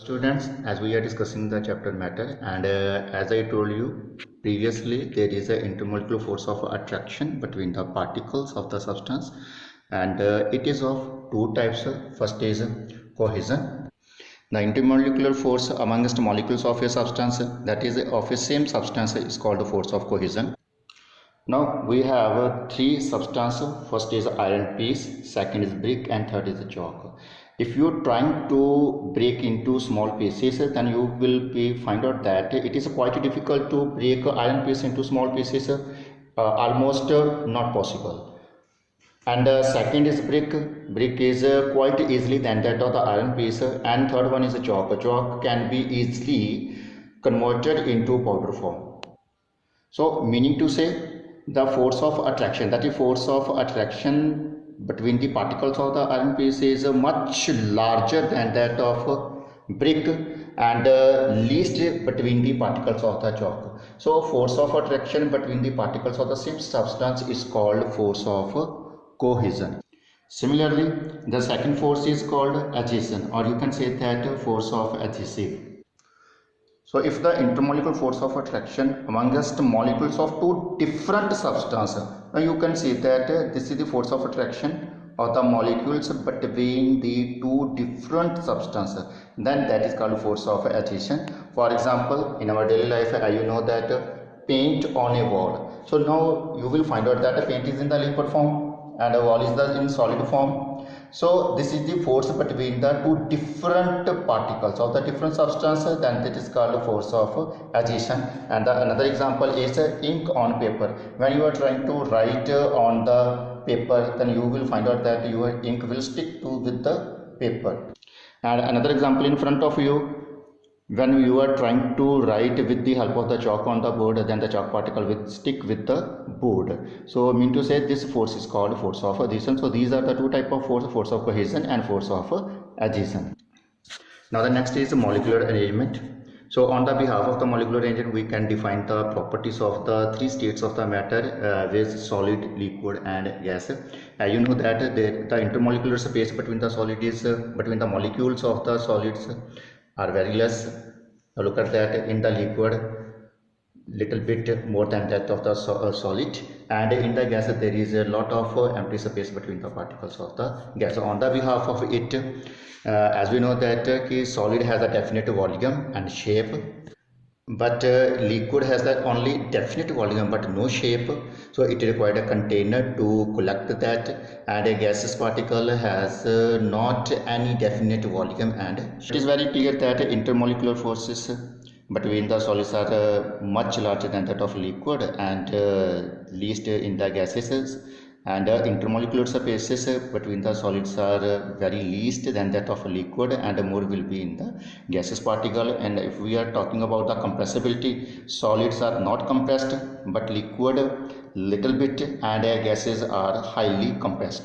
Students, as we are discussing the chapter matter, and as I told you previously, there is an intermolecular force of attraction between the particles of the substance, and it is of two types. First is cohesion. The intermolecular force amongst molecules of a substance, that is of a same substance, is called the force of cohesion. Now we have three substances. First is iron piece, second is brick, and third is chalk. If you are trying to break into small pieces, then you will find out that it is quite difficult to break iron piece into small pieces, almost not possible. And second is brick. Brick is quite easily than that of the iron piece, and third one is a chalk. Chalk can be easily converted into powder form. So meaning to say, the force of attraction, that is force of attraction between the particles of the iron piece, is much larger than that of brick, and least between the particles of the chalk. So force of attraction between the particles of the same substance is called force of cohesion. Similarly, the second force is called adhesion, or you can say that force of adhesive. So if the intermolecular force of attraction amongst molecules of two different substances, now you can see that this is the force of attraction of the molecules between the two different substances, then that is called force of adhesion. For example, in our daily life, you know that paint on a wall. So now you will find out that the paint is in the liquid form and the wall is in solid form. So this is the force between the two different particles of the different substances, then that is called force of adhesion. And another example is ink on paper. When you are trying to write on the paper, then you will find out that your ink will stick with the paper. And another example in front of you, when you are trying to write with the help of the chalk on the board, then the chalk particle will stick with the board. So mean to say, this force is called force of adhesion. So these are the two type of force of cohesion and force of adhesion. Now the next is molecular arrangement. So on the behalf of the molecular arrangement, we can define the properties of the three states of the matter, with solid, liquid and gas. You know that the intermolecular space between the solid is between the molecules of the solids are very less. Now look at that, in the liquid little bit more than that of the solid, and in the gas there is a lot of empty space between the particles of the gas. So on the behalf of it, as we know that solid has a definite volume and shape, but liquid has that only definite volume but no shape, so it required a container to collect that, and a gaseous particle has not any definite volume. And it is very clear that intermolecular forces between the solids are much larger than that of liquid, and least in the gases, and intermolecular spaces between the solids are very least than that of a liquid, and more will be in the gaseous particle. And if we are talking about the compressibility, solids are not compressed but liquid little bit, and gases are highly compressed.